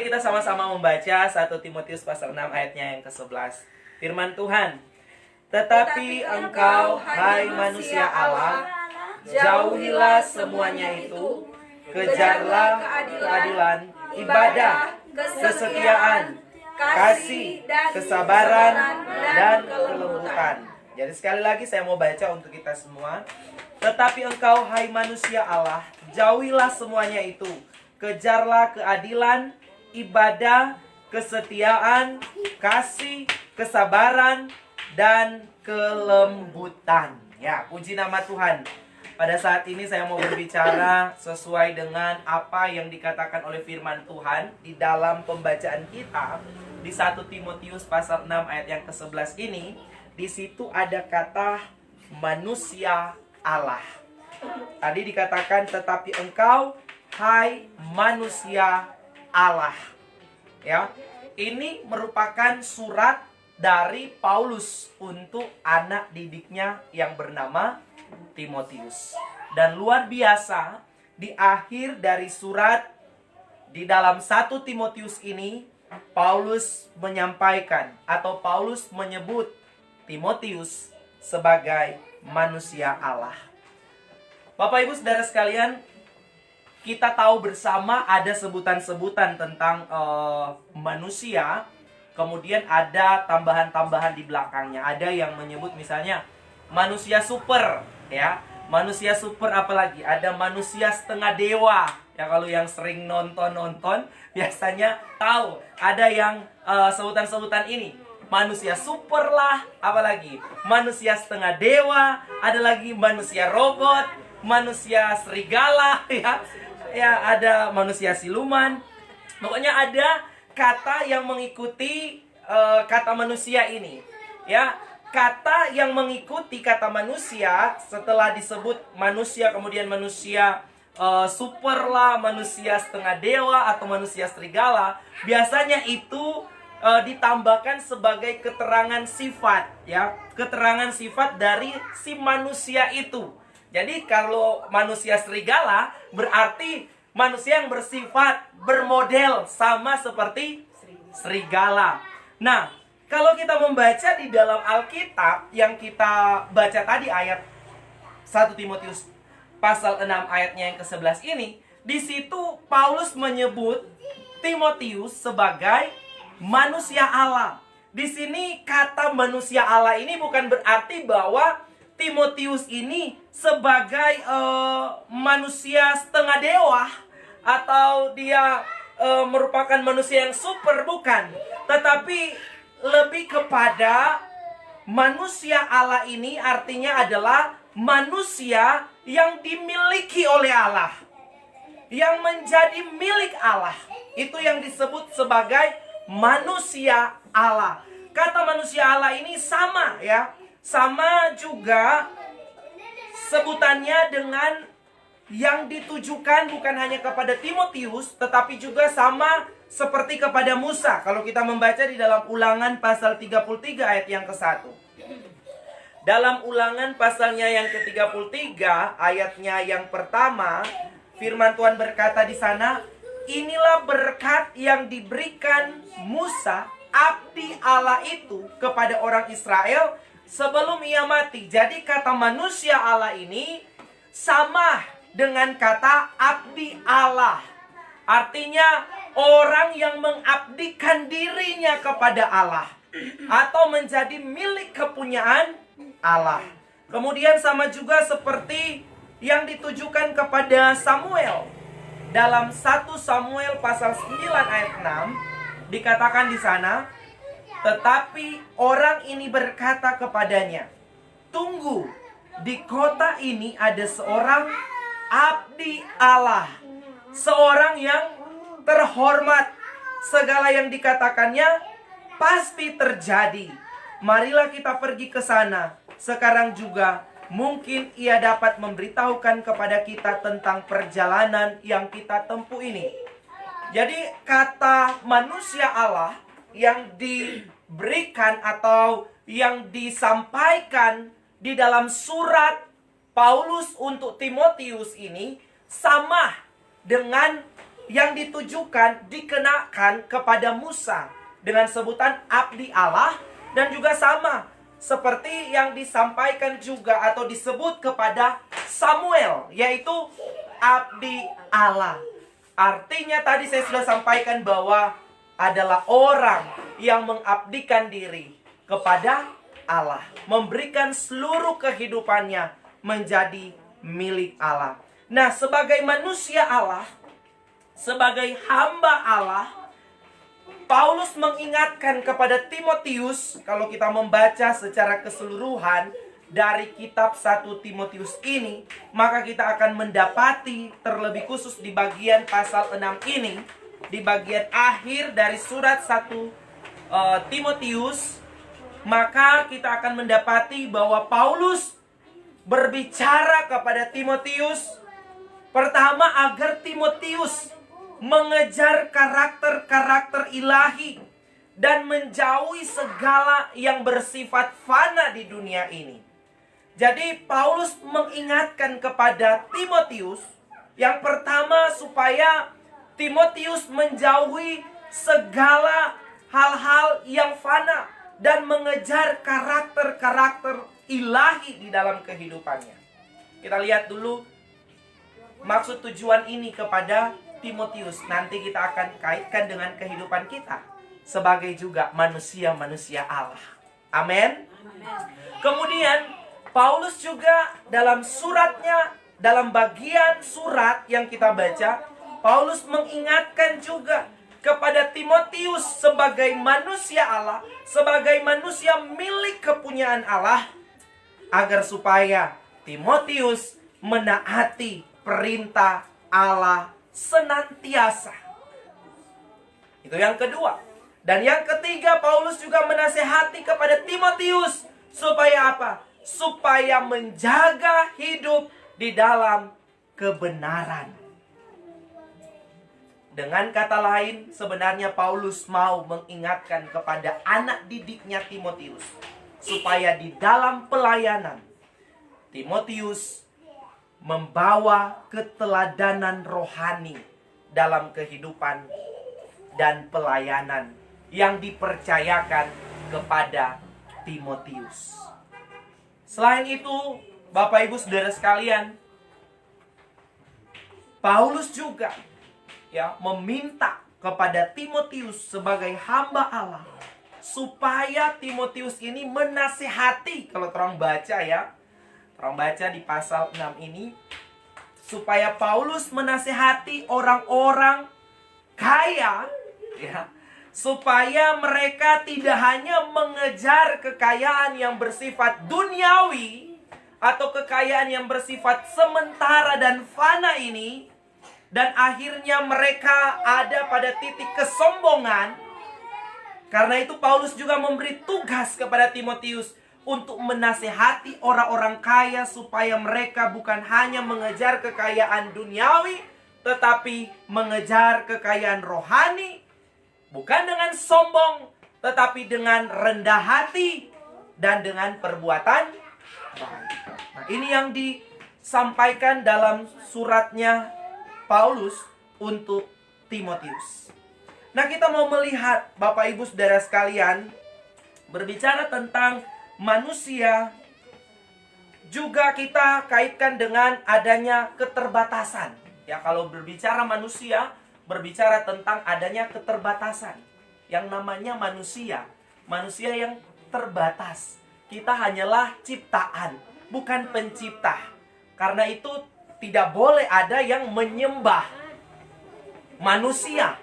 Mari kita sama-sama membaca 1 Timotius pasal 6 ayatnya yang ke-11. Firman Tuhan, "Tetapi engkau, hai manusia Allah, jauhilah semuanya itu, kejarlah keadilan, ibadah, kesetiaan, kasih, kesabaran, dan kelembutan." Jadi sekali lagi saya mau baca untuk kita semua. "Tetapi engkau, hai manusia Allah, jauhilah semuanya itu, kejarlah keadilan, ibadah, kesetiaan, kasih, kesabaran, dan kelembutan." Ya, puji nama Tuhan. Pada saat ini saya mau berbicara sesuai dengan apa yang dikatakan oleh firman Tuhan di dalam pembacaan kita di 1 Timotius pasal 6 ayat yang ke-11 ini. Di situ ada kata manusia Allah. Tadi dikatakan, "Tetapi engkau, hai manusia Allah." Ya, ini merupakan surat dari Paulus untuk anak didiknya yang bernama Timotius. Dan luar biasa, di akhir dari surat di dalam 1 Timotius ini, Paulus menyampaikan atau Paulus menyebut Timotius sebagai manusia Allah. Bapak Ibu Saudara sekalian, kita tahu bersama ada sebutan-sebutan tentang manusia. Kemudian ada tambahan-tambahan di belakangnya. Ada yang menyebut misalnya manusia super, ya. Manusia super apalagi? Ada manusia setengah dewa. Ya, kalau yang sering nonton biasanya tahu. Ada yang sebutan-sebutan ini. Manusia super lah, apalagi? Manusia setengah dewa, ada lagi manusia robot, manusia serigala, ya. Ya, ada manusia siluman. Pokoknya ada kata yang mengikuti kata manusia ini. Ya, kata yang mengikuti kata manusia setelah disebut manusia, kemudian manusia super lah, manusia setengah dewa atau manusia serigala, biasanya itu ditambahkan sebagai keterangan sifat, ya, keterangan sifat dari si manusia itu. Jadi kalau manusia serigala berarti manusia yang bersifat bermodel sama seperti serigala. Nah, kalau kita membaca di dalam Alkitab yang kita baca tadi ayat 1 Timotius pasal 6 ayatnya yang ke-11 ini, di situ Paulus menyebut Timotius sebagai manusia Allah. Di sini kata manusia Allah ini bukan berarti bahwa Timotius ini sebagai manusia setengah dewa atau dia merupakan manusia yang super, bukan. Tetapi lebih kepada manusia Allah ini artinya adalah manusia yang dimiliki oleh Allah, yang menjadi milik Allah. Itu yang disebut sebagai manusia Allah. Kata manusia Allah ini sama, ya. Sama juga sebutannya dengan yang ditujukan bukan hanya kepada Timotius, tetapi juga sama seperti kepada Musa. Kalau kita membaca di dalam Ulangan pasal 33 ayat yang ke-1. Dalam Ulangan pasalnya yang ke-33 ayatnya yang pertama, firman Tuhan berkata di sana, "Inilah berkat yang diberikan Musa, abdi Allah itu, kepada orang Israel sebelum ia mati." Jadi kata manusia Allah ini sama dengan kata abdi Allah. Artinya orang yang mengabdikan dirinya kepada Allah atau menjadi milik kepunyaan Allah. Kemudian sama juga seperti yang ditujukan kepada Samuel. Dalam 1 Samuel pasal 9 ayat 6 dikatakan di sana, "Tetapi orang ini berkata kepadanya, 'Tunggu, di kota ini ada seorang abdi Allah, seorang yang terhormat. Segala yang dikatakannya pasti terjadi. Marilah kita pergi ke sana sekarang juga. Mungkin ia dapat memberitahukan kepada kita tentang perjalanan yang kita tempuh ini.'" Jadi kata manusia Allah yang diberikan atau yang disampaikan di dalam surat Paulus untuk Timotius ini sama dengan yang ditujukan, dikenakan kepada Musa dengan sebutan abdi Allah, dan juga sama seperti yang disampaikan juga atau disebut kepada Samuel, yaitu abdi Allah. Artinya tadi saya sudah sampaikan bahwa adalah orang yang mengabdikan diri kepada Allah, memberikan seluruh kehidupannya menjadi milik Allah. Nah, sebagai manusia Allah, sebagai hamba Allah, Paulus mengingatkan kepada Timotius, kalau kita membaca secara keseluruhan dari kitab 1 Timotius ini, maka kita akan mendapati terlebih khusus di bagian pasal 6 ini, di bagian akhir dari surat 1 Timotius, maka kita akan mendapati bahwa Paulus berbicara kepada Timotius, pertama agar Timotius mengejar karakter-karakter ilahi dan menjauhi segala yang bersifat fana di dunia ini. Jadi Paulus mengingatkan kepada Timotius, yang pertama supaya Timotius menjauhi segala hal-hal yang fana dan mengejar karakter-karakter ilahi di dalam kehidupannya. Kita lihat dulu maksud tujuan ini kepada Timotius. Nanti kita akan kaitkan dengan kehidupan kita sebagai juga manusia-manusia Allah. Amin. Kemudian Paulus juga dalam suratnya, dalam bagian surat yang kita baca, Paulus mengingatkan juga kepada Timotius sebagai manusia Allah, sebagai manusia milik kepunyaan Allah, agar supaya Timotius menaati perintah Allah senantiasa. Itu yang kedua. Dan yang ketiga, Paulus juga menasihati kepada Timotius supaya apa? Supaya menjaga hidup di dalam kebenaran. Dengan kata lain, sebenarnya Paulus mau mengingatkan kepada anak didiknya Timotius supaya di dalam pelayanan Timotius membawa keteladanan rohani dalam kehidupan dan pelayanan yang dipercayakan kepada Timotius. Selain itu, Bapak Ibu Saudara sekalian, Paulus juga meminta kepada Timotius sebagai hamba Allah supaya Timotius ini menasihati, kalau orang baca orang baca di pasal 6 ini, supaya Paulus menasihati orang-orang kaya, supaya mereka tidak hanya mengejar kekayaan yang bersifat duniawi atau kekayaan yang bersifat sementara dan fana ini, dan akhirnya mereka ada pada titik kesombongan. Karena itu Paulus juga memberi tugas kepada Timotius untuk menasihati orang-orang kaya supaya mereka bukan hanya mengejar kekayaan duniawi, tetapi mengejar kekayaan rohani, bukan dengan sombong, tetapi dengan rendah hati dan dengan perbuatan baik. Nah, ini yang disampaikan dalam suratnya Paulus untuk Timotius. Nah, kita mau melihat Bapak Ibu Saudara sekalian, berbicara tentang manusia, juga kita kaitkan dengan adanya keterbatasan. Ya, kalau berbicara manusia, berbicara tentang adanya keterbatasan. Yang namanya manusia yang terbatas. Kita hanyalah ciptaan, bukan pencipta. Karena itu tidak boleh ada yang menyembah manusia.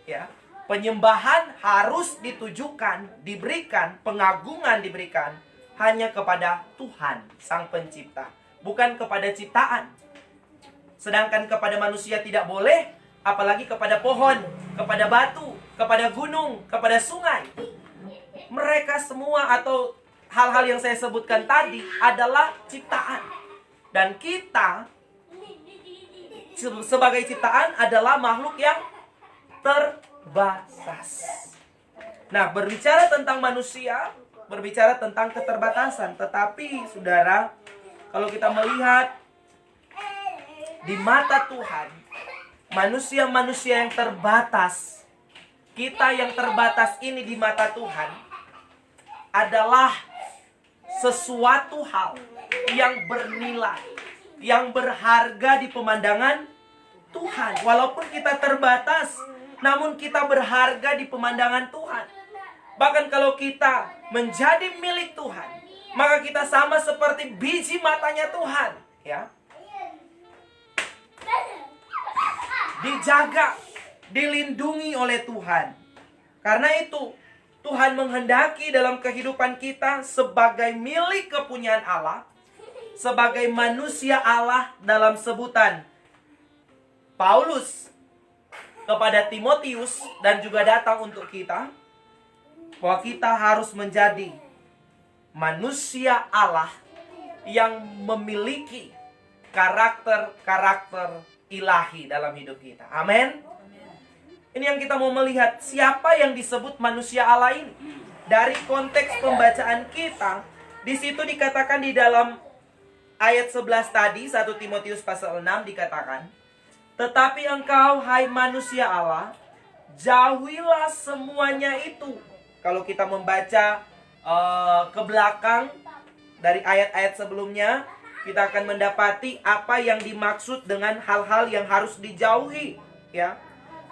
Ya, penyembahan harus ditujukan, diberikan, pengagungan diberikan hanya kepada Tuhan Sang Pencipta, bukan kepada ciptaan. Sedangkan kepada manusia tidak boleh, apalagi kepada pohon, kepada batu, kepada gunung, kepada sungai. Mereka semua atau hal-hal yang saya sebutkan tadi adalah ciptaan. Dan kita sebagai ciptaan adalah makhluk yang terbatas. Nah, berbicara tentang manusia, berbicara tentang keterbatasan. Tetapi, saudara, kalau kita melihat di mata Tuhan, manusia-manusia yang terbatas, kita yang terbatas ini di mata Tuhan adalah sesuatu hal yang bernilai, yang berharga di pemandangan Tuhan. Walaupun kita terbatas, namun kita berharga di pemandangan Tuhan. Bahkan kalau kita menjadi milik Tuhan, maka kita sama seperti biji matanya Tuhan, ya. Dijaga, dilindungi oleh Tuhan. Karena itu, Tuhan menghendaki dalam kehidupan kita sebagai milik kepunyaan Allah, sebagai manusia Allah dalam sebutan Paulus kepada Timotius dan juga datang untuk kita, bahwa kita harus menjadi manusia Allah yang memiliki karakter-karakter ilahi dalam hidup kita. Amin. Ini yang kita mau melihat, siapa yang disebut manusia Allah ini. Dari konteks pembacaan kita, di situ dikatakan di dalam ayat 11 tadi, 1 Timotius pasal 6 dikatakan, tetapi engkau, hai manusia Allah, jauhilah semuanya itu. Kalau kita membaca ke belakang dari ayat-ayat sebelumnya, kita akan mendapati apa yang dimaksud dengan hal-hal yang harus dijauhi, ya.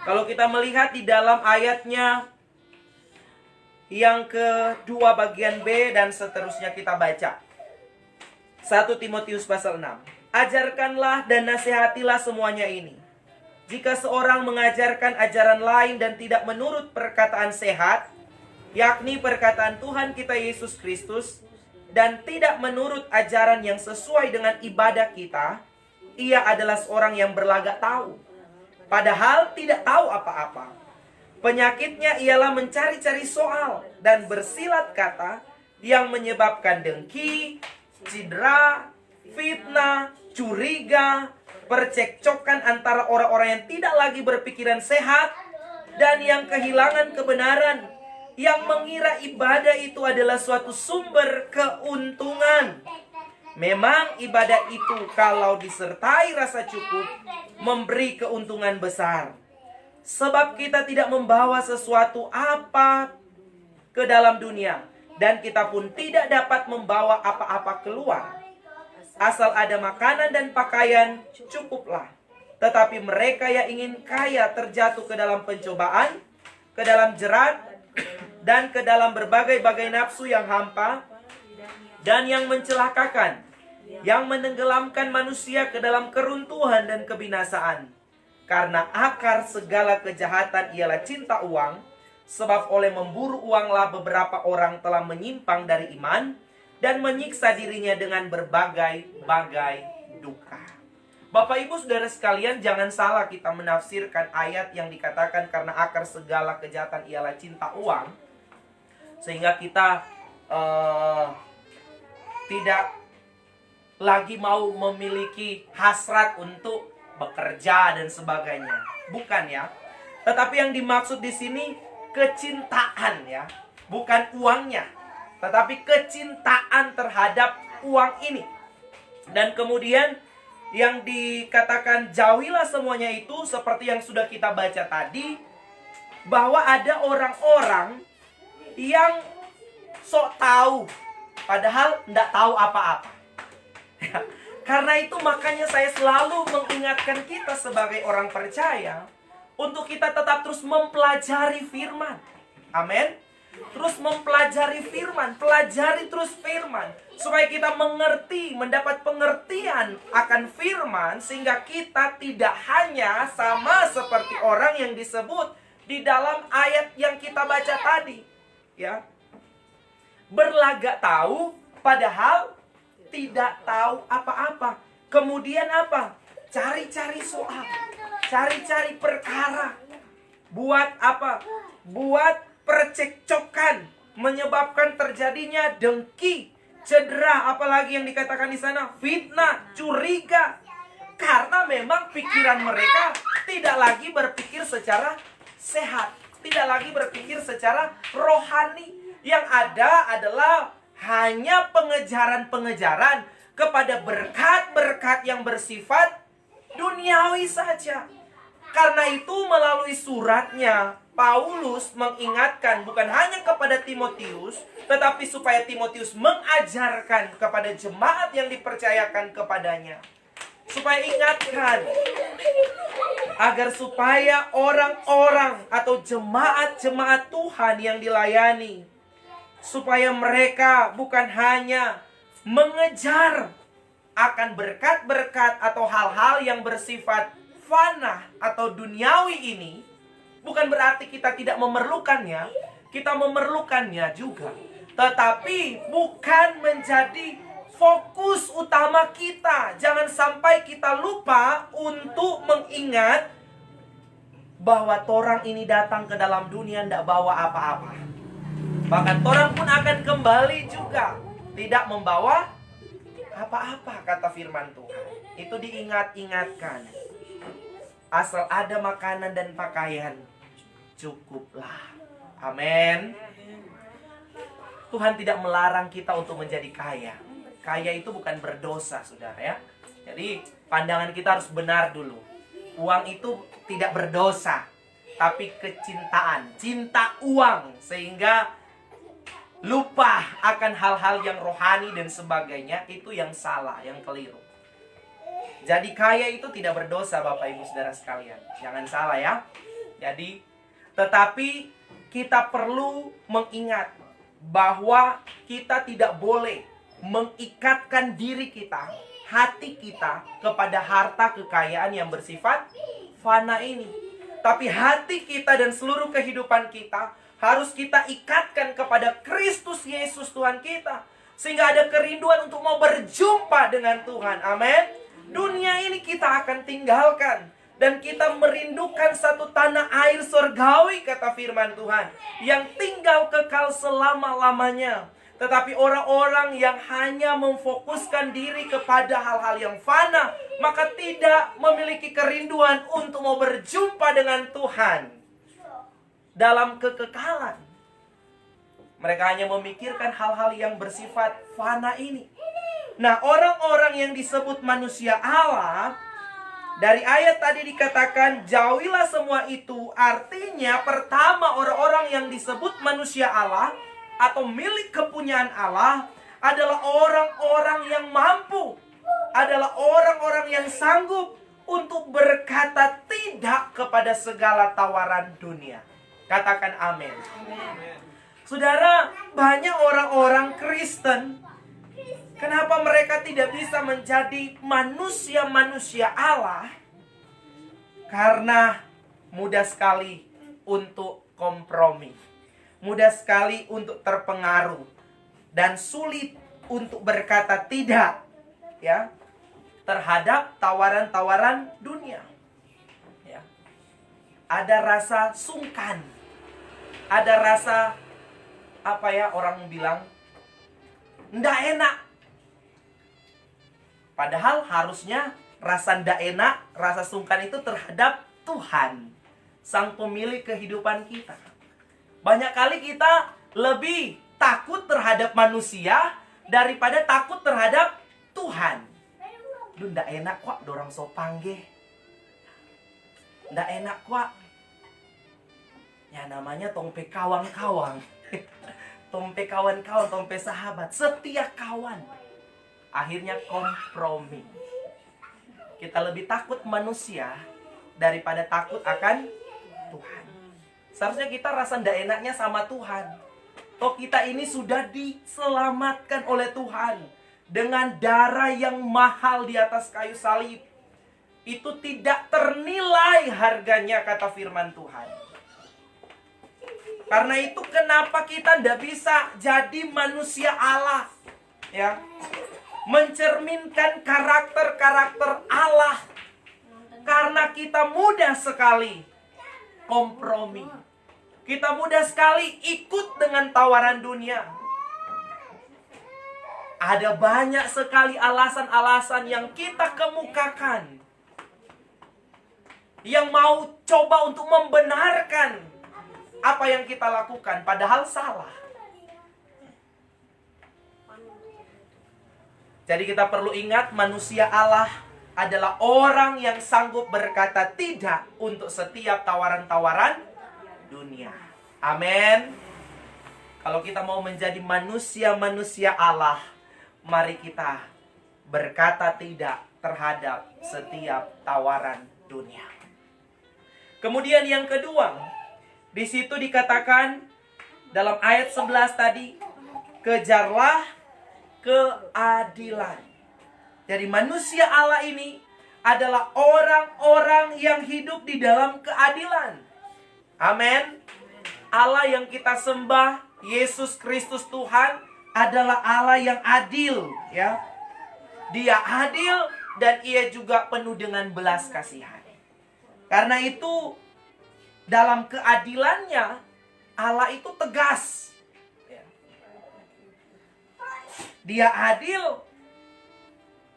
Kalau kita melihat di dalam ayatnya yang kedua bagian B dan seterusnya kita baca. 1 Timotius pasal 6. Ajarkanlah dan nasihatilah semuanya ini. Jika seorang mengajarkan ajaran lain dan tidak menurut perkataan sehat, yakni perkataan Tuhan kita Yesus Kristus, dan tidak menurut ajaran yang sesuai dengan ibadah kita, ia adalah seorang yang berlagak tahu, padahal tidak tahu apa-apa. Penyakitnya ialah mencari-cari soal dan bersilat kata yang menyebabkan dengki, cedera, fitnah, curiga, percekcokan antara orang-orang yang tidak lagi berpikiran sehat dan yang kehilangan kebenaran, yang mengira ibadah itu adalah suatu sumber keuntungan. Memang ibadah itu kalau disertai rasa cukup memberi keuntungan besar. Sebab kita tidak membawa sesuatu apa ke dalam dunia, dan kita pun tidak dapat membawa apa-apa keluar. Asal ada makanan dan pakaian, cukuplah. Tetapi mereka yang ingin kaya terjatuh ke dalam pencobaan, ke dalam jerat, dan ke dalam berbagai-bagai nafsu yang hampa dan yang mencelakakan, yang menenggelamkan manusia ke dalam keruntuhan dan kebinasaan. Karena akar segala kejahatan ialah cinta uang, sebab oleh memburu uanglah beberapa orang telah menyimpang dari iman dan menyiksa dirinya dengan berbagai-bagai duka. Bapak Ibu Saudara sekalian, jangan salah kita menafsirkan ayat yang dikatakan karena akar segala kejahatan ialah cinta uang, sehingga kita tidak lagi mau memiliki hasrat untuk bekerja dan sebagainya. Bukan ya. Tetapi yang dimaksud di sini kecintaan ya. Bukan uangnya, tetapi kecintaan terhadap uang ini. Dan kemudian yang dikatakan jauhilah semuanya itu seperti yang sudah kita baca tadi, bahwa ada orang-orang yang sok tahu padahal tidak tahu apa-apa. Karena itu makanya saya selalu mengingatkan kita sebagai orang percaya untuk kita tetap terus mempelajari firman. Amin. Terus mempelajari firman, pelajari terus firman, supaya kita mengerti, mendapat pengertian akan firman, sehingga kita tidak hanya sama seperti orang yang disebut di dalam ayat yang kita baca tadi, ya. Berlagak tahu padahal tidak tahu apa-apa. Kemudian apa? Cari-cari soal, cari-cari perkara. Buat apa? Buat percekcokan, menyebabkan terjadinya dengki, cedera, apalagi yang dikatakan di sana, fitnah, curiga. Karena memang pikiran mereka tidak lagi berpikir secara sehat, tidak lagi berpikir secara rohani. Yang ada adalah hanya pengejaran-pengejaran kepada berkat-berkat yang bersifat duniawi saja. Karena itu melalui suratnya, Paulus mengingatkan bukan hanya kepada Timotius, tetapi supaya Timotius mengajarkan kepada jemaat yang dipercayakan kepadanya. Supaya ingatkan, agar supaya orang-orang atau jemaat-jemaat Tuhan yang dilayani, supaya mereka bukan hanya mengejar akan berkat-berkat atau hal-hal yang bersifat fana atau duniawi ini, bukan berarti kita tidak memerlukannya, kita memerlukannya juga. Tetapi bukan menjadi fokus utama kita. Jangan sampai kita lupa untuk mengingat bahwa torang ini datang ke dalam dunia tidak bawa apa-apa. Bahkan torang pun akan kembali juga tidak membawa apa-apa, kata firman Tuhan. Itu diingat-ingatkan. Asal ada makanan dan pakaian, cukuplah. Amin. Tuhan tidak melarang kita untuk menjadi kaya. Kaya itu bukan berdosa, saudara ya. Jadi pandangan kita harus benar dulu. Uang itu tidak berdosa, tapi kecintaan, cinta uang, sehingga lupa akan hal-hal yang rohani dan sebagainya, itu yang salah, yang keliru. Jadi kaya itu tidak berdosa, Bapak Ibu Saudara sekalian. Jangan salah ya. Jadi, tetapi kita perlu mengingat bahwa kita tidak boleh mengikatkan diri kita, hati kita kepada harta kekayaan yang bersifat fana ini. Tapi hati kita dan seluruh kehidupan kita harus kita ikatkan kepada Kristus Yesus Tuhan kita. Sehingga ada kerinduan untuk mau berjumpa dengan Tuhan. Amin. Dunia ini kita akan tinggalkan. Dan kita merindukan satu tanah air surgawi, kata firman Tuhan, yang tinggal kekal selama-lamanya. Tetapi orang-orang yang hanya memfokuskan diri kepada hal-hal yang fana, maka tidak memiliki kerinduan untuk mau berjumpa dengan Tuhan dalam kekekalan. Mereka hanya memikirkan hal-hal yang bersifat fana ini. Nah, orang-orang yang disebut manusia Allah, dari ayat tadi dikatakan jauhilah semua itu. Artinya pertama, orang-orang yang disebut manusia Allah atau milik kepunyaan Allah adalah orang-orang yang mampu, adalah orang-orang yang sanggup untuk berkata tidak kepada segala tawaran dunia. Katakan amin. Saudara, banyak orang-orang Kristen, kenapa mereka tidak bisa menjadi manusia-manusia Allah? Karena mudah sekali untuk kompromi, mudah sekali untuk terpengaruh, dan sulit untuk berkata tidak ya terhadap tawaran-tawaran dunia. Ya. Ada rasa sungkan, ada rasa apa ya, orang bilang ndak enak. Padahal harusnya rasa ndak enak, rasa sungkan itu terhadap Tuhan, Sang Pemilik kehidupan kita. Banyak kali kita lebih takut terhadap manusia daripada takut terhadap Tuhan. Duh, ndak enak kok dorang sopange. Ndak enak kok. Ya namanya tompe kawang-kawang. Tompe kawan-kawan, tompe sahabat, setia kawan. Akhirnya kompromi. Kita lebih takut manusia daripada takut akan Tuhan. Seharusnya kita rasa ndak enaknya sama Tuhan. Toh kita ini sudah diselamatkan oleh Tuhan dengan darah yang mahal di atas kayu salib. Itu tidak ternilai harganya, kata firman Tuhan. Karena itu kenapa kita tidak bisa jadi manusia Allah, ya, mencerminkan karakter-karakter Allah. Karena kita mudah sekali kompromi, kita mudah sekali ikut dengan tawaran dunia. Ada banyak sekali alasan-alasan yang kita kemukakan, yang mau coba untuk membenarkan apa yang kita lakukan, padahal salah. Jadi kita perlu ingat, manusia Allah adalah orang yang sanggup berkata tidak untuk setiap tawaran-tawaran dunia. Amin. Kalau kita mau menjadi manusia-manusia Allah, mari kita berkata tidak terhadap setiap tawaran dunia. Kemudian yang kedua, di situ dikatakan dalam ayat 11 tadi, kejarlah keadilan. Jadi manusia Allah ini adalah orang-orang yang hidup di dalam keadilan. Amin. Allah yang kita sembah, Yesus Kristus Tuhan, adalah Allah yang adil, ya. Dia adil dan Ia juga penuh dengan belas kasihan. Karena itu dalam keadilannya Allah itu tegas. Dia adil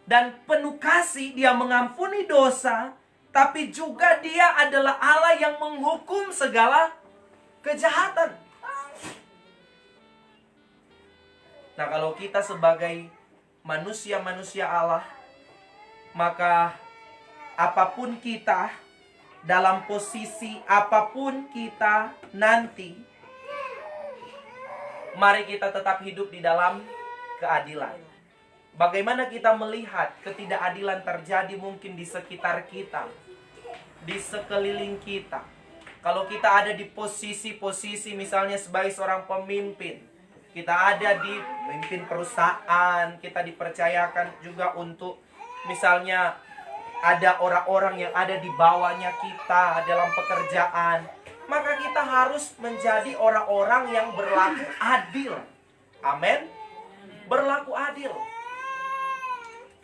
dan penuh kasih, Dia mengampuni dosa, tapi juga Dia adalah Allah yang menghukum segala kejahatan. Nah, kalau kita sebagai manusia-manusia Allah, maka apapun kita, dalam posisi apapun kita nanti, mari kita tetap hidup di dalam keadilan. Bagaimana kita melihat ketidakadilan terjadi mungkin di sekitar kita, di sekeliling kita. Kalau kita ada di posisi-posisi misalnya sebagai seorang pemimpin, kita ada di pemimpin perusahaan, kita dipercayakan juga untuk misalnya ada orang-orang yang ada di bawahnya kita dalam pekerjaan, maka kita harus menjadi orang-orang yang berlaku adil. Amin. Berlaku adil.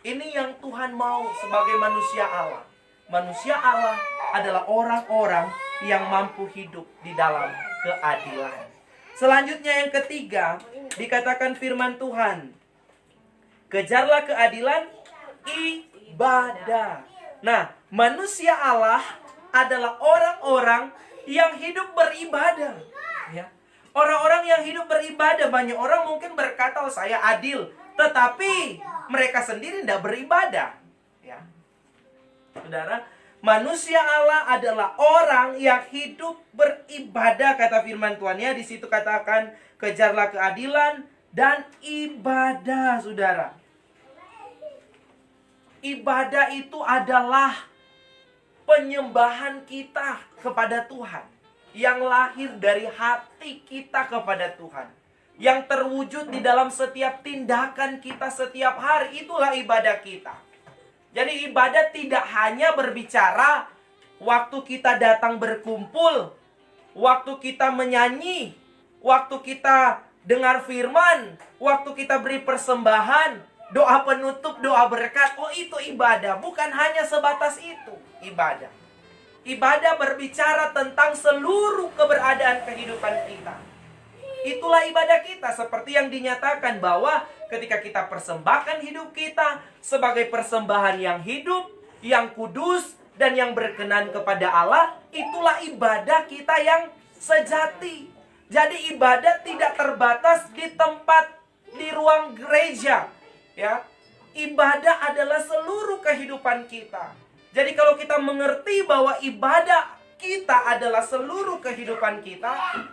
Ini yang Tuhan mau sebagai manusia Allah. Manusia Allah adalah orang-orang yang mampu hidup di dalam keadilan. Selanjutnya yang ketiga, dikatakan firman Tuhan, kejarlah keadilan, ibadah. Nah, manusia Allah adalah orang-orang yang hidup beribadah. Ya. Orang-orang yang hidup beribadah, banyak orang mungkin berkata, oh, saya adil. Tetapi mereka sendiri tidak beribadah. Ya. Saudara, manusia Allah adalah orang yang hidup beribadah, kata firman Tuhan, ya. Di situ katakan, kejarlah keadilan dan ibadah, saudara. Ibadah itu adalah penyembahan kita kepada Tuhan, yang lahir dari hati kita kepada Tuhan, yang terwujud di dalam setiap tindakan kita setiap hari. Itulah ibadah kita. Jadi ibadah tidak hanya berbicara waktu kita datang berkumpul, waktu kita menyanyi, waktu kita dengar firman, waktu kita beri persembahan, doa penutup, doa berkat. Oh, itu ibadah. Bukan hanya sebatas itu ibadah. Ibadah berbicara tentang seluruh keberadaan kehidupan kita. Itulah ibadah kita, seperti yang dinyatakan bahwa ketika kita persembahkan hidup kita sebagai persembahan yang hidup, yang kudus, dan yang berkenan kepada Allah, itulah ibadah kita yang sejati. Jadi ibadah tidak terbatas di tempat, di ruang gereja, ya. Ibadah adalah seluruh kehidupan kita. Jadi kalau kita mengerti bahwa ibadah kita adalah seluruh kehidupan kita,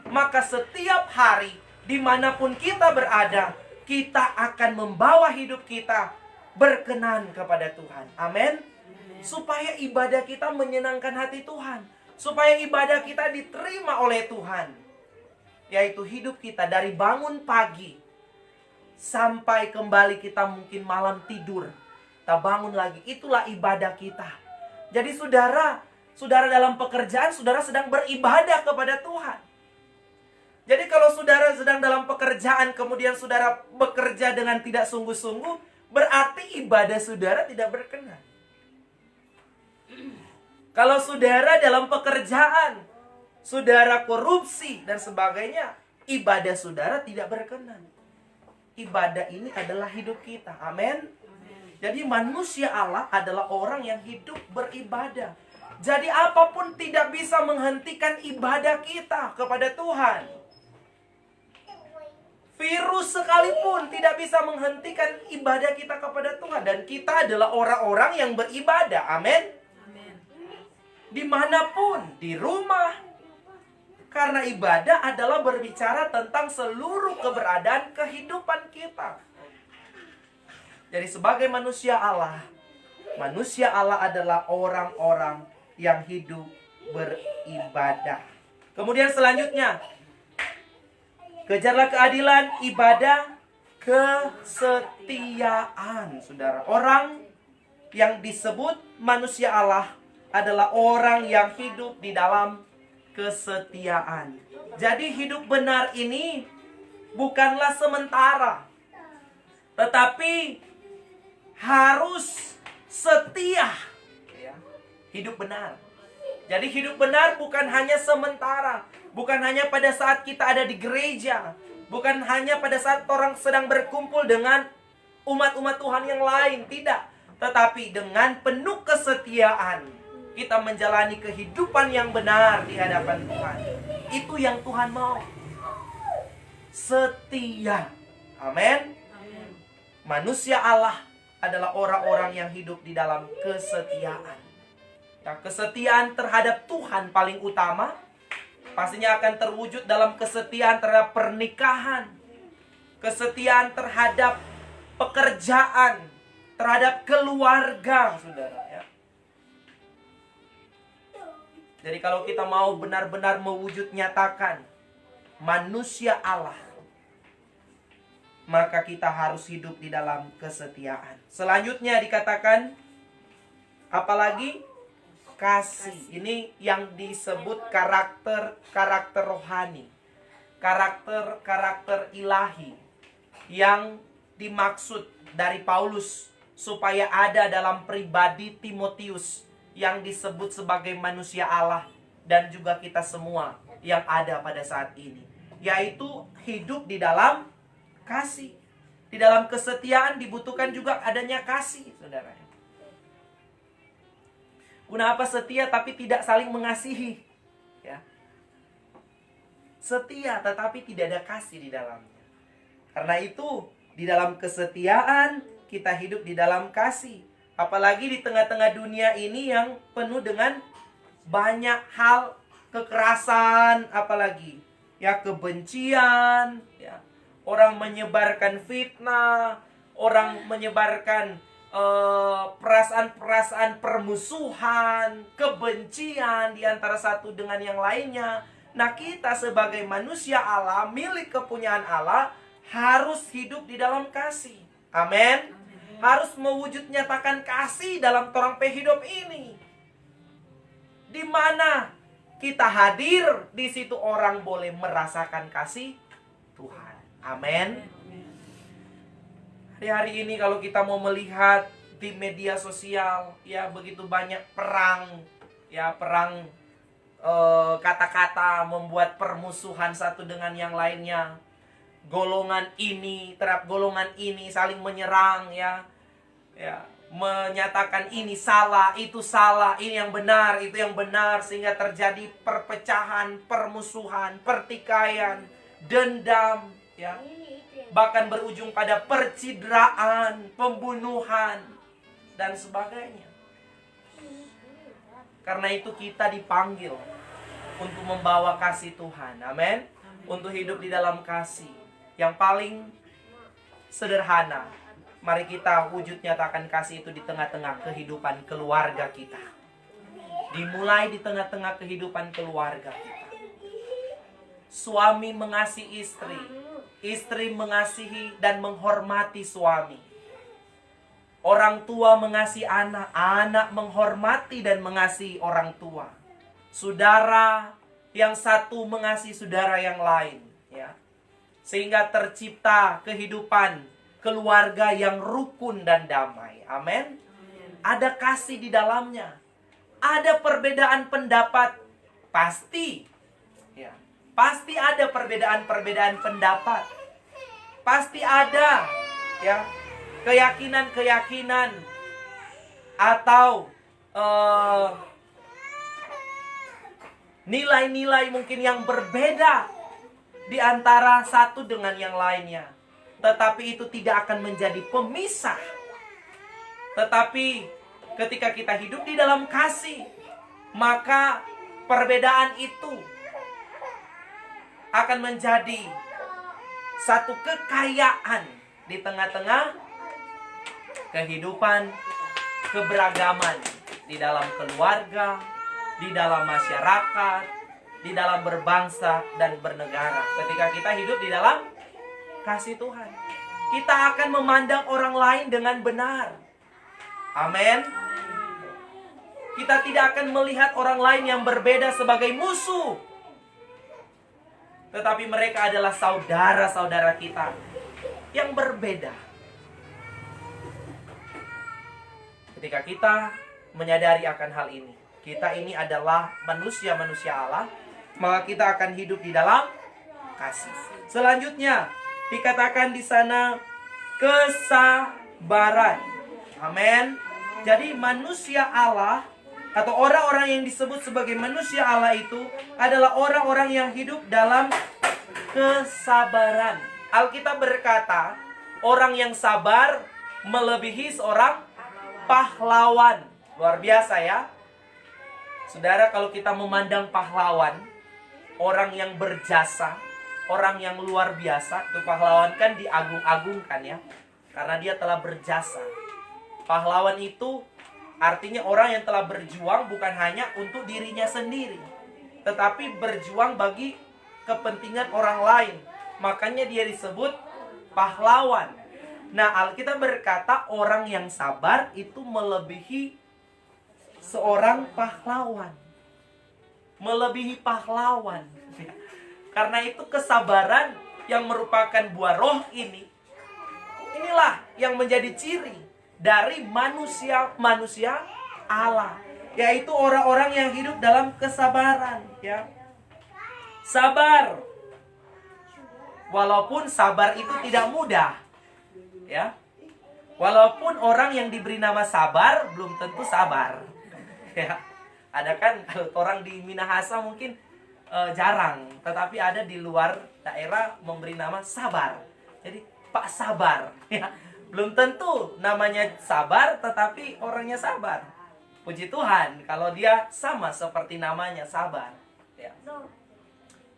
maka setiap hari, dimanapun kita berada, kita akan membawa hidup kita berkenan kepada Tuhan. Amin. Supaya ibadah kita menyenangkan hati Tuhan, supaya ibadah kita diterima oleh Tuhan, yaitu hidup kita dari bangun pagi sampai kembali kita mungkin malam tidur, kita bangun lagi. Itulah ibadah kita. Jadi saudara dalam pekerjaan, saudara sedang beribadah kepada Tuhan. Jadi kalau saudara sedang dalam pekerjaan, kemudian saudara bekerja dengan tidak sungguh-sungguh, berarti ibadah saudara tidak berkenan. Kalau saudara dalam pekerjaan, saudara korupsi dan sebagainya, ibadah saudara tidak berkenan. Ibadah ini adalah hidup kita. Amin. Jadi manusia Allah adalah orang yang hidup beribadah. Jadi apapun tidak bisa menghentikan ibadah kita kepada Tuhan. Virus sekalipun tidak bisa menghentikan ibadah kita kepada Tuhan. Dan kita adalah orang-orang yang beribadah. Amin. Dimanapun, di rumah. Karena ibadah adalah berbicara tentang seluruh keberadaan kehidupan kita. Jadi sebagai manusia Allah adalah orang-orang yang hidup beribadah. Kemudian selanjutnya, kejarlah keadilan, ibadah, kesetiaan. Saudara, orang yang disebut manusia Allah adalah orang yang hidup di dalam kesetiaan. Jadi hidup benar ini bukanlah sementara, tetapi harus setia. Hidup benar. Jadi hidup benar bukan hanya sementara, bukan hanya pada saat kita ada di gereja, bukan hanya pada saat orang sedang berkumpul dengan umat-umat Tuhan yang lain, tidak. Tetapi dengan penuh kesetiaan kita menjalani kehidupan yang benar di hadapan Tuhan. Itu yang Tuhan mau. Setia. Amin. Manusia Allah adalah orang-orang yang hidup di dalam kesetiaan. Ya, kesetiaan terhadap Tuhan paling utama pastinya akan terwujud dalam kesetiaan terhadap pernikahan, kesetiaan terhadap pekerjaan, terhadap keluarga, saudara. Ya. Jadi kalau kita mau benar-benar mewujud nyatakan manusia Allah, maka kita harus hidup di dalam kesetiaan. Selanjutnya dikatakan apalagi? Kasih. Ini yang disebut karakter rohani. Karakter ilahi yang dimaksud dari Paulus supaya ada dalam pribadi Timotius yang disebut sebagai manusia Allah dan juga kita semua yang ada pada saat ini, yaitu hidup di dalam kasih. Di dalam kesetiaan dibutuhkan juga adanya kasih, saudara. Kenapa setia tapi tidak saling mengasihi? Ya. Setia tetapi tidak ada kasih di dalamnya. Karena itu, di dalam kesetiaan kita hidup di dalam kasih. Apalagi di tengah-tengah dunia ini yang penuh dengan banyak hal kekerasan, apalagi ya kebencian, ya. Orang menyebarkan fitnah, orang menyebarkan perasaan-perasaan permusuhan, kebencian di antara satu dengan yang lainnya. Nah, kita sebagai manusia Allah, milik kepunyaan Allah, harus hidup di dalam kasih. Amin. Harus mewujud nyatakan kasih dalam torang hidup ini. Di mana kita hadir, di situ orang boleh merasakan kasih Tuhan. Amin. Hari ini kalau kita mau melihat di media sosial, ya begitu banyak perang, ya perang kata-kata membuat permusuhan satu dengan yang lainnya. Golongan ini terhadap golongan ini saling menyerang, ya menyatakan ini salah, itu salah, ini yang benar, itu yang benar, sehingga terjadi perpecahan, permusuhan, pertikaian, dendam, ya. Bahkan berujung pada percidraan, pembunuhan, dan sebagainya. Karena itu kita dipanggil untuk membawa kasih Tuhan. Amin. Untuk hidup di dalam kasih. Yang paling sederhana, mari kita wujud nyatakan kasih itu di tengah-tengah kehidupan keluarga kita. Dimulai di tengah-tengah kehidupan keluarga kita. Suami mengasihi istri, istri mengasihi dan menghormati suami. Orang tua mengasihi anak, anak menghormati dan mengasihi orang tua. Saudara yang satu mengasihi saudara yang lain, ya. Sehingga tercipta kehidupan keluarga yang rukun dan damai. Amin. Ada kasih di dalamnya. Ada perbedaan pendapat, pasti. Ya. Pasti ada perbedaan-perbedaan pendapat. Pasti ada, ya, keyakinan-keyakinan atau nilai-nilai mungkin yang berbeda di antara satu dengan yang lainnya. Tetapi itu tidak akan menjadi pemisah. Tetapi ketika kita hidup di dalam kasih, maka perbedaan itu akan menjadi satu kekayaan di tengah-tengah kehidupan keberagaman di dalam keluarga, di dalam masyarakat, di dalam berbangsa dan bernegara. Ketika kita hidup di dalam kasih Tuhan, kita akan memandang orang lain dengan benar. Amin. Kita tidak akan melihat orang lain yang berbeda sebagai musuh, tetapi mereka adalah saudara-saudara kita yang berbeda. Ketika kita menyadari akan hal ini, kita ini adalah manusia-manusia Allah, maka kita akan hidup di dalam kasih. Selanjutnya dikatakan di sana kesabaran. Amin. Jadi manusia Allah atau orang-orang yang disebut sebagai manusia Allah itu adalah orang-orang yang hidup dalam kesabaran. Alkitab berkata, orang yang sabar melebihi seorang pahlawan. Luar biasa ya. Saudara, kalau kita memandang pahlawan, orang yang berjasa, orang yang luar biasa, itu pahlawan kan diagung-agungkan ya, karena dia telah berjasa. Pahlawan itu artinya orang yang telah berjuang bukan hanya untuk dirinya sendiri, tetapi berjuang bagi kepentingan orang lain. Makanya dia disebut pahlawan. Nah, Alkitab berkata orang yang sabar itu melebihi seorang pahlawan. Melebihi pahlawan. Karena itu kesabaran yang merupakan buah roh ini, inilah yang menjadi ciri dari manusia Allah, yaitu orang-orang yang hidup dalam kesabaran, ya. Sabar. Walaupun sabar itu tidak mudah, ya. Walaupun orang yang diberi nama sabar belum tentu sabar. Ya. Ada kan kalau orang di Minahasa mungkin jarang, tetapi ada di luar daerah memberi nama sabar. Jadi Pak Sabar, ya. Belum tentu namanya sabar, tetapi orangnya sabar. Puji Tuhan kalau dia sama seperti namanya sabar, ya.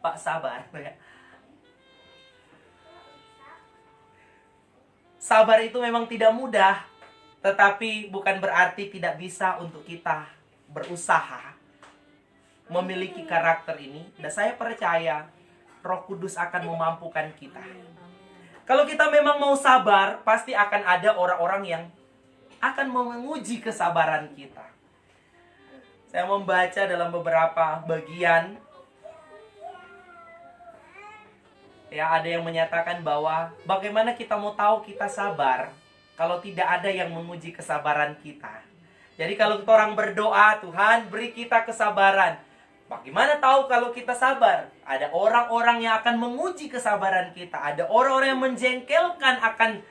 Pak Sabar, ya. Sabar itu memang tidak mudah, tetapi bukan berarti tidak bisa untuk kita berusaha memiliki karakter ini. Dan saya percaya Roh Kudus akan memampukan kita. Kalau kita memang mau sabar, pasti akan ada orang-orang yang akan menguji kesabaran kita. Saya membaca dalam beberapa bagian, ya, ada yang menyatakan bahwa bagaimana kita mau tahu kita sabar kalau tidak ada yang menguji kesabaran kita. Jadi kalau orang berdoa, Tuhan beri kita kesabaran, bagaimana tahu kalau kita sabar? Ada orang-orang yang akan menguji kesabaran kita. Ada orang-orang yang menjengkelkan akan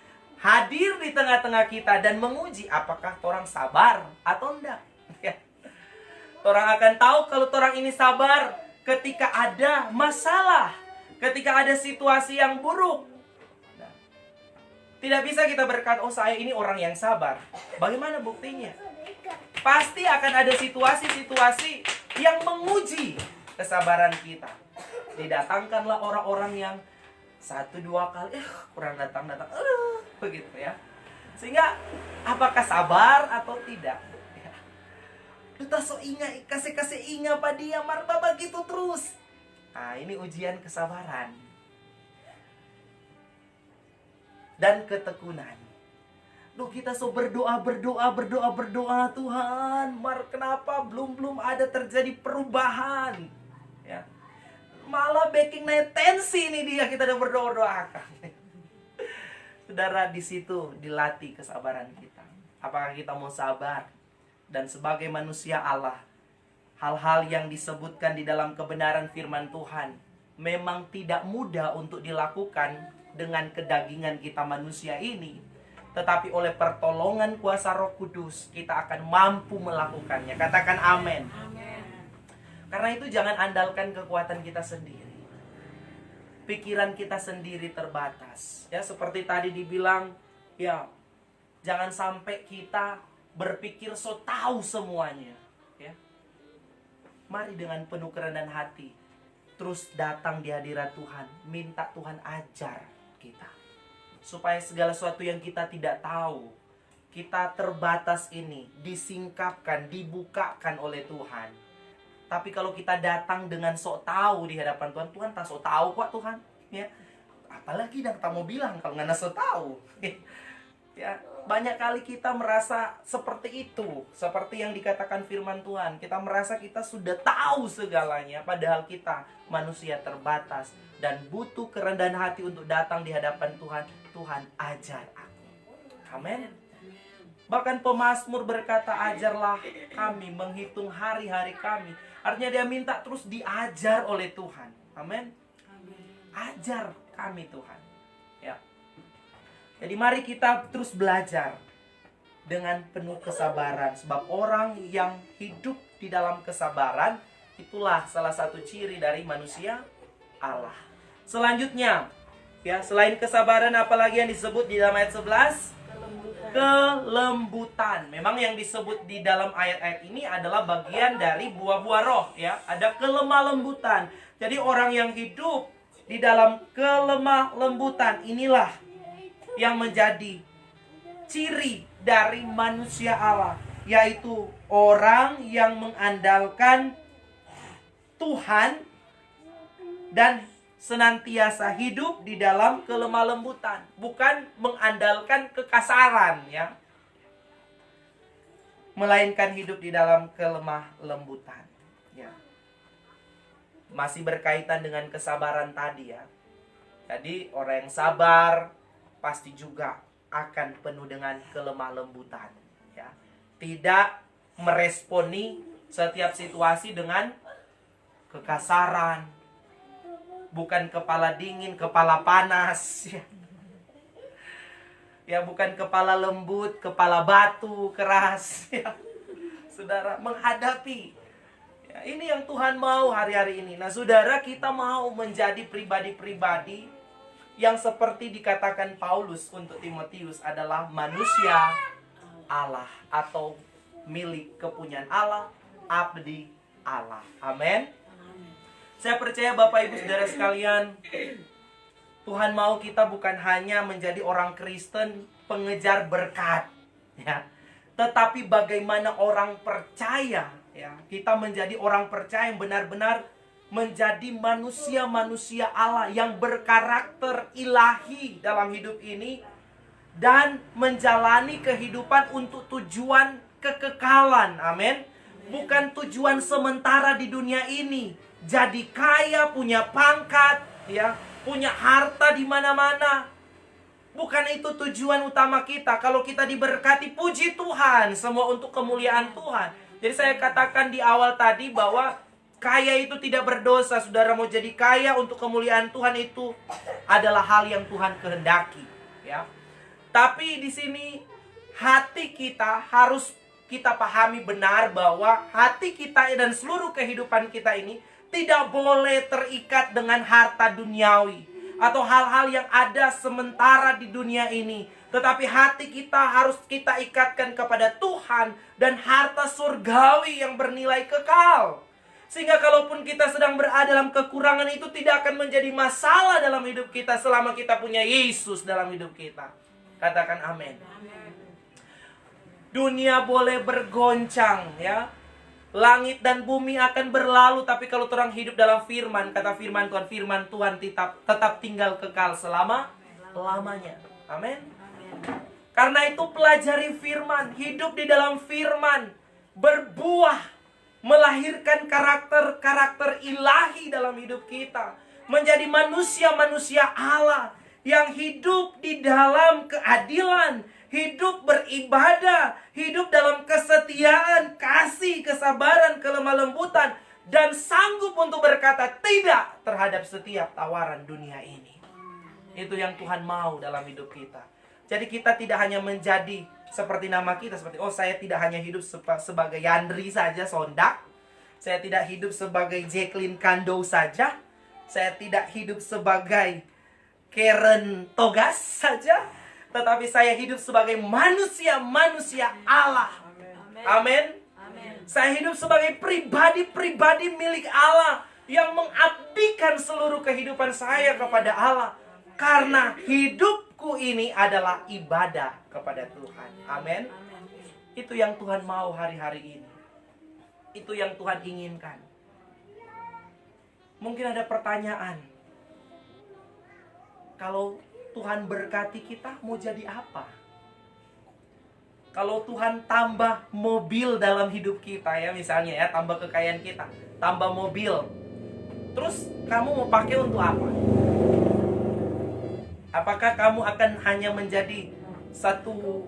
hadir di tengah-tengah kita dan menguji apakah orang sabar atau enggak. Orang akan tahu kalau orang ini sabar ketika ada masalah, ketika ada situasi yang buruk. Tidak bisa kita berkata, oh saya ini orang yang sabar. Bagaimana buktinya? Pasti akan ada situasi-situasi yang menguji kesabaran kita. Didatangkanlah orang-orang yang 1-2 kali kurang datang-datang, begitu ya. Sehingga apakah sabar atau tidak? Ya. Kita so ingat, kasih ingat pada dia, marba begitu terus. Nah, ini ujian kesabaran dan ketekunan. Loh, kita so berdoa Tuhan, kenapa belum ada terjadi perubahan? Ya. Malah baking naik tensi ini dia kita udah berdoa-doakan. Saudara, di situ dilatih kesabaran kita. Apakah kita mau sabar? Dan sebagai manusia Allah, hal-hal yang disebutkan di dalam kebenaran firman Tuhan memang tidak mudah untuk dilakukan dengan kedagingan kita manusia ini. Tetapi oleh pertolongan kuasa Roh Kudus, kita akan mampu melakukannya. Katakan amin. Karena itu jangan andalkan kekuatan kita sendiri. pikiran kita sendiri terbatas. Ya, seperti tadi dibilang, ya, jangan sampai kita berpikir so tahu semuanya, ya. Mari dengan penuh kerendahan hati terus datang di hadirat Tuhan, minta Tuhan ajar kita. Supaya segala sesuatu yang kita tidak tahu, kita terbatas ini disingkapkan, dibukakan oleh Tuhan. Tapi kalau kita datang dengan sok tahu di hadapan Tuhan, Tuhan tak sok tahu kok Tuhan, ya. Apalagi yang tak mau bilang kalau nggak sok tahu. Ya, banyak kali kita merasa seperti itu, seperti yang dikatakan firman Tuhan. Kita merasa kita sudah tahu segalanya, padahal kita manusia terbatas dan butuh kerendahan hati untuk datang di hadapan Tuhan. Tuhan, ajar aku. Amin. Bahkan pemazmur berkata, ajarlah kami menghitung hari-hari kami. Artinya dia minta terus diajar oleh Tuhan. Amin. Ajar kami Tuhan. Ya. Jadi mari kita terus belajar dengan penuh kesabaran. Sebab orang yang hidup di dalam kesabaran, itulah salah satu ciri dari manusia Allah. Selanjutnya, ya, selain kesabaran, apalagi yang disebut di dalam ayat 11? Kelembutan. Memang yang disebut di dalam ayat-ayat ini adalah bagian dari buah-buah roh, ya. Ada kelemah lembutan. Jadi orang yang hidup di dalam kelemah lembutan inilah yang menjadi ciri dari manusia Allah, yaitu orang yang mengandalkan Tuhan dan senantiasa hidup di dalam kelemah lembutan, bukan mengandalkan kekasaran, ya, melainkan hidup di dalam kelemah lembutan, ya. Masih berkaitan dengan kesabaran tadi, ya. Jadi orang yang sabar pasti juga akan penuh dengan kelemah lembutan, ya. Tidak meresponi setiap situasi dengan kekasaran, bukan kepala dingin, kepala panas, ya. Ya, bukan kepala lembut, kepala batu keras, ya. Saudara, menghadapi, ya, ini yang Tuhan mau hari-hari ini. Nah, saudara, kita mau menjadi pribadi-pribadi yang seperti dikatakan Paulus untuk Timotius adalah manusia Allah atau milik kepunyaan Allah, abdi Allah. Amin. Saya percaya Bapak Ibu Saudara sekalian, Tuhan mau kita bukan hanya menjadi orang Kristen pengejar berkat, ya, tetapi bagaimana orang percaya, ya, kita menjadi orang percaya yang benar-benar menjadi manusia-manusia Allah yang berkarakter ilahi dalam hidup ini dan menjalani kehidupan untuk tujuan kekekalan. Amin. Bukan tujuan sementara di dunia ini. Jadi kaya, punya pangkat, ya, punya harta di mana-mana. Bukan itu tujuan utama kita. Kalau kita diberkati, puji Tuhan, semua untuk kemuliaan Tuhan. Jadi saya katakan di awal tadi bahwa kaya itu tidak berdosa. Saudara mau jadi kaya untuk kemuliaan Tuhan, itu adalah hal yang Tuhan kehendaki, ya. Tapi di sini hati kita harus kita pahami benar bahwa hati kita dan seluruh kehidupan kita ini tidak boleh terikat dengan harta duniawi atau hal-hal yang ada sementara di dunia ini. Tetapi hati kita harus kita ikatkan kepada Tuhan dan harta surgawi yang bernilai kekal. Sehingga kalaupun kita sedang berada dalam kekurangan, itu tidak akan menjadi masalah dalam hidup kita selama kita punya Yesus dalam hidup kita. Katakan amin. Dunia boleh bergoncang, ya. Langit dan bumi akan berlalu, tapi kalau orang hidup dalam firman, kata firman Tuhan tetap tinggal kekal selama-lamanya. Amin. Karena itu pelajari firman, hidup di dalam firman, berbuah, melahirkan karakter-karakter ilahi dalam hidup kita. Menjadi manusia-manusia Allah yang hidup di dalam keadilan, hidup beribadah, hidup dalam kesetiaan, kasih, kesabaran, kelemah lembutan, dan sanggup untuk berkata tidak terhadap setiap tawaran dunia ini. Itu yang Tuhan mau dalam hidup kita. Jadi kita tidak hanya menjadi seperti nama kita, seperti, oh saya tidak hanya hidup sebagai Yandri saja, Sondak. Saya tidak hidup sebagai Jacqueline Kando saja. Saya tidak hidup sebagai Karen Togas saja, tetapi saya hidup sebagai manusia Allah. Amin. Saya hidup sebagai pribadi milik Allah yang mengabdikan seluruh kehidupan saya kepada Allah. Karena hidupku ini adalah ibadah kepada Tuhan. Amin. Itu yang Tuhan mau hari-hari ini. Itu yang Tuhan inginkan. Mungkin ada pertanyaan. Kalau Tuhan berkati kita, mau jadi apa? Kalau Tuhan tambah mobil dalam hidup kita ya, misalnya ya, tambah kekayaan kita, tambah mobil. Terus kamu mau pakai untuk apa? Apakah kamu akan hanya menjadi satu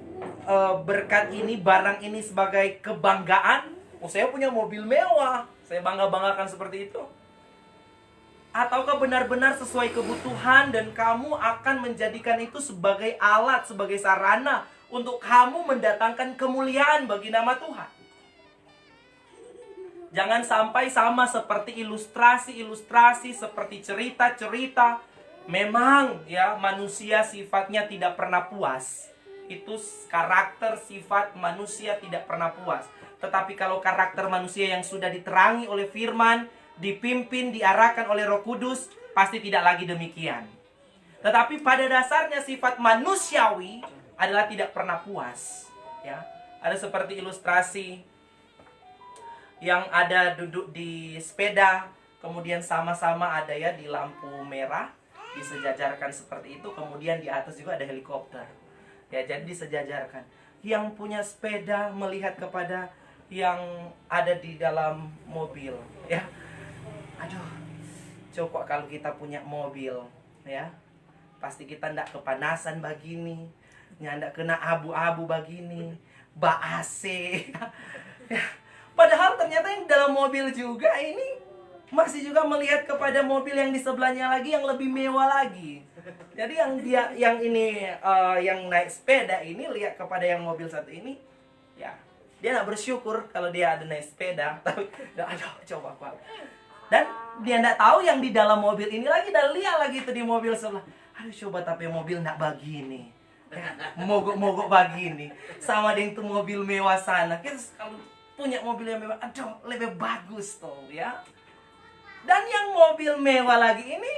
berkat ini, barang ini sebagai kebanggaan? Oh, saya punya mobil mewah, saya bangga-banggakan seperti itu. Ataukah benar-benar sesuai kebutuhan dan kamu akan menjadikan itu sebagai alat, sebagai sarana untuk kamu mendatangkan kemuliaan bagi nama Tuhan? Jangan sampai sama seperti ilustrasi, seperti cerita-cerita. Memang ya, manusia sifatnya tidak pernah puas. Itu karakter sifat manusia tidak pernah puas. Tetapi kalau karakter manusia yang sudah diterangi oleh firman, dipimpin, diarahkan oleh Roh Kudus, pasti tidak lagi demikian. Tetapi pada dasarnya sifat manusiawi adalah tidak pernah puas. Ya, ada seperti ilustrasi yang ada duduk di sepeda, kemudian sama-sama ada ya di lampu merah, disejajarkan seperti itu, kemudian di atas juga ada helikopter. Ya, jadi disejajarkan. Yang punya sepeda melihat kepada yang ada di dalam mobil, ya. Aduh, coba kalau kita punya mobil, ya, pasti kita ndak kepanasan begini, ndak kena abu-abu begini, bak AC. Ya. Padahal ternyata yang dalam mobil juga ini masih juga melihat kepada mobil yang di sebelahnya lagi yang lebih mewah lagi. Jadi yang naik sepeda ini lihat kepada yang mobil satu ini, ya, dia nggak bersyukur kalau dia ada naik sepeda, tapi aduh coba Pak. Dan dia nggak tahu yang di dalam mobil ini lagi, dan lihat lagi itu di mobil sebelah. Aduh coba tapi mobil nggak begini, ya, mogok-mogok begini, sama dengan itu mobil mewah sana. Kita kalau punya mobil yang mewah, aduh lebih bagus tuh ya. Dan yang mobil mewah lagi ini,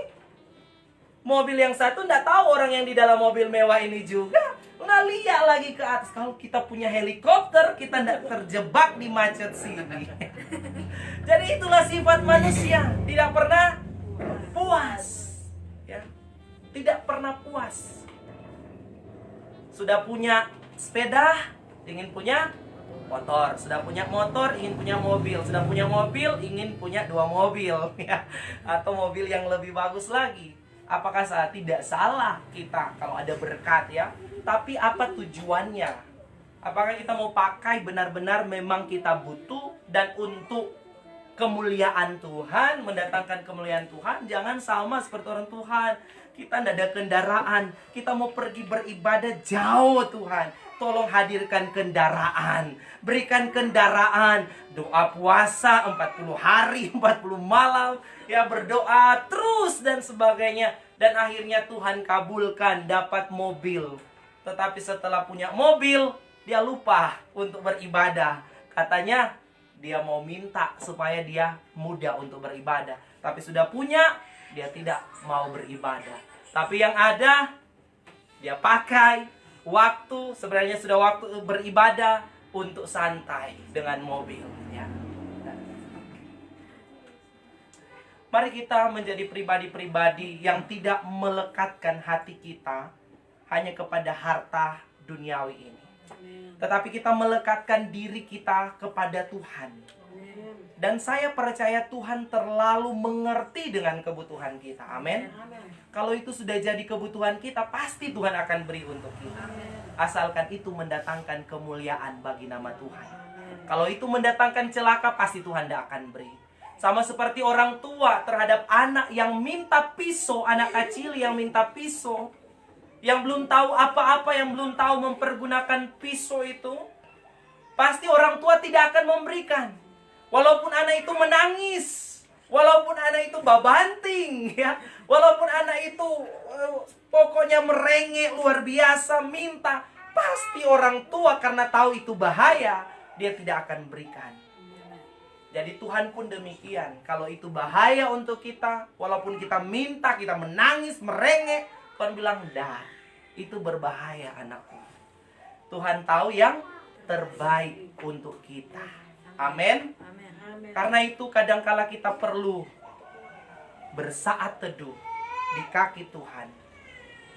mobil yang satu nggak tahu orang yang di dalam mobil mewah ini juga nggak lihat lagi ke atas. Kalau kita punya helikopter, kita nggak terjebak di macet sini. Jadi itulah sifat manusia, tidak pernah puas, ya, tidak pernah puas. Sudah punya sepeda, ingin punya motor. Sudah punya motor, ingin punya mobil. Sudah punya mobil, ingin punya 2 mobil, ya, atau mobil yang lebih bagus lagi. Apakah tidak salah kita kalau ada berkat, ya? Tapi apa tujuannya? Apakah kita mau pakai benar-benar memang kita butuh dan untuk kemuliaan Tuhan, mendatangkan kemuliaan Tuhan? Jangan sama seperti orang Tuhan. Kita tidak ada kendaraan, kita mau pergi beribadah jauh. Tuhan, tolong hadirkan kendaraan, berikan kendaraan. Doa puasa 40 hari 40 malam, ya, berdoa terus dan sebagainya. Dan akhirnya Tuhan kabulkan, dapat mobil. Tetapi setelah punya mobil, dia lupa untuk beribadah. Katanya dia mau minta supaya dia mudah untuk beribadah. Tapi sudah punya, dia tidak mau beribadah. Tapi yang ada, dia pakai waktu, sebenarnya sudah waktu beribadah, untuk santai dengan mobil, ya. Mari kita menjadi pribadi-pribadi yang tidak melekatkan hati kita hanya kepada harta duniawi ini, tetapi kita melekatkan diri kita kepada Tuhan. Dan saya percaya Tuhan terlalu mengerti dengan kebutuhan kita. Amin. Kalau itu sudah jadi kebutuhan kita, pasti Tuhan akan beri untuk kita. Asalkan itu mendatangkan kemuliaan bagi nama Tuhan. Kalau itu mendatangkan celaka, pasti Tuhan tidak akan beri. Sama seperti orang tua terhadap anak yang minta pisau, anak kecil yang minta pisau, yang belum tahu apa-apa, yang belum tahu mempergunakan pisau itu, pasti orang tua tidak akan memberikan. Walaupun anak itu menangis, Walaupun anak itu babanting ya, walaupun anak itu pokoknya merengek luar biasa, minta, pasti orang tua karena tahu itu bahaya, dia tidak akan berikan. Jadi Tuhan pun demikian. Kalau itu bahaya untuk kita, walaupun kita minta, kita menangis, merengek, Tuhan bilang, dah, itu berbahaya anakku. Tuhan tahu yang terbaik untuk kita. Amin. Karena itu kadangkala kita perlu bersaat teduh di kaki Tuhan,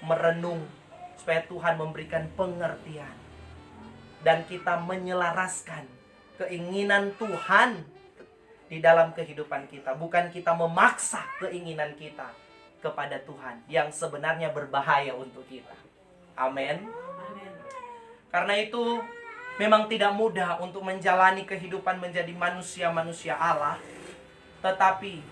merenung supaya Tuhan memberikan pengertian, dan kita menyelaraskan keinginan Tuhan di dalam kehidupan kita. Bukan kita memaksa keinginan kita kepada Tuhan yang sebenarnya berbahaya untuk kita. Amin. Karena itu memang tidak mudah untuk menjalani kehidupan menjadi manusia-manusia Allah. Tetapi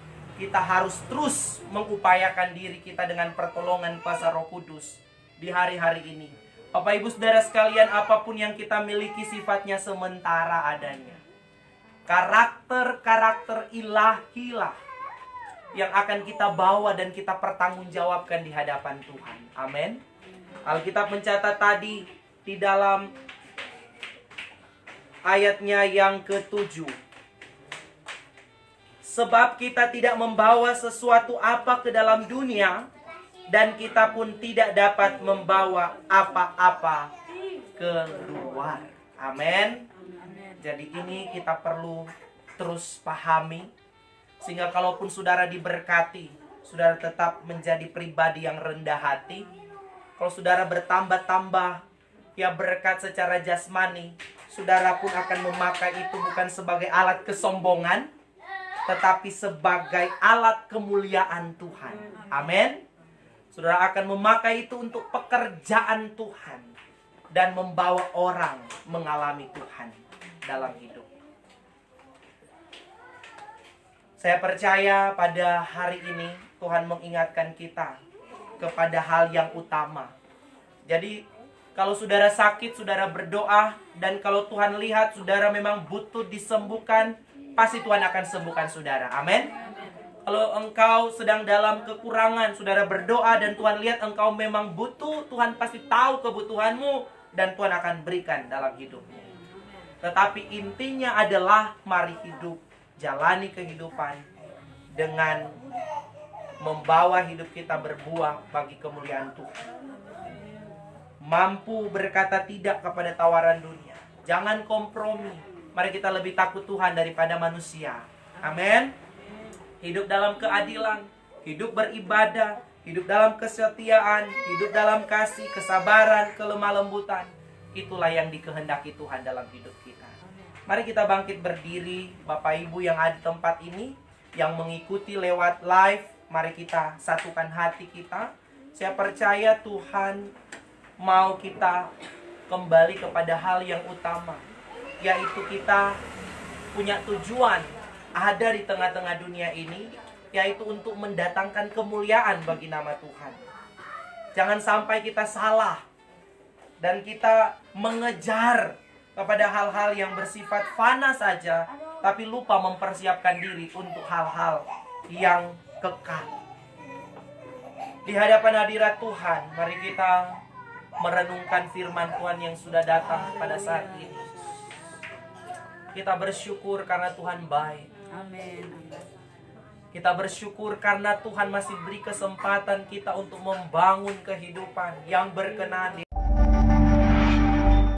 kita harus terus mengupayakan diri kita dengan pertolongan kuasa Roh Kudus di hari-hari ini. Bapak Ibu Saudara sekalian, apapun yang kita miliki sifatnya sementara adanya. Karakter-karakter ilahilah yang akan kita bawa dan kita pertanggungjawabkan di hadapan Tuhan. Amin. Alkitab mencatat tadi di dalam ayatnya yang ke-7. Sebab kita tidak membawa sesuatu apa ke dalam dunia, dan kita pun tidak dapat membawa apa-apa keluar. Amin. Jadi ini kita perlu terus pahami, sehingga kalaupun saudara diberkati, saudara tetap menjadi pribadi yang rendah hati. Kalau saudara bertambah-tambah ya berkat secara jasmani, saudara pun akan memakai itu bukan sebagai alat kesombongan, tetapi sebagai alat kemuliaan Tuhan. Amin. Saudara akan memakai itu untuk pekerjaan Tuhan dan membawa orang mengalami Tuhan dalam hidup. Saya percaya pada hari ini Tuhan mengingatkan kita kepada hal yang utama. Jadi kalau saudara sakit, saudara berdoa, dan kalau Tuhan lihat saudara memang butuh disembuhkan, pasti Tuhan akan sembuhkan saudara. Amin. Kalau engkau sedang dalam kekurangan, saudara berdoa dan Tuhan lihat engkau memang butuh, Tuhan pasti tahu kebutuhanmu dan Tuhan akan berikan dalam hidupmu. Tetapi intinya adalah mari hidup, jalani kehidupan dengan membawa hidup kita berbuah bagi kemuliaan Tuhan. Mampu berkata tidak kepada tawaran dunia. Jangan kompromi. Mari kita lebih takut Tuhan daripada manusia. Amin. Hidup dalam keadilan, hidup beribadah, hidup dalam kesetiaan, hidup dalam kasih, kesabaran, kelemah lembutan. Itulah yang dikehendaki Tuhan dalam hidup kita. Mari kita bangkit berdiri, Bapak Ibu yang ada di tempat ini, yang mengikuti lewat live. Mari kita satukan hati kita. Saya percaya Tuhan mau kita kembali kepada hal yang utama, yaitu kita punya tujuan ada di tengah-tengah dunia ini, yaitu untuk mendatangkan kemuliaan bagi nama Tuhan. Jangan sampai kita salah dan kita mengejar kepada hal-hal yang bersifat fana saja, tapi lupa mempersiapkan diri untuk hal-hal yang kekal. Di hadapan hadirat Tuhan, mari kita merenungkan firman Tuhan yang sudah datang pada saat ini. Kita bersyukur karena Tuhan baik. Amin. Kita bersyukur karena Tuhan masih beri kesempatan kita untuk membangun kehidupan yang berkenan di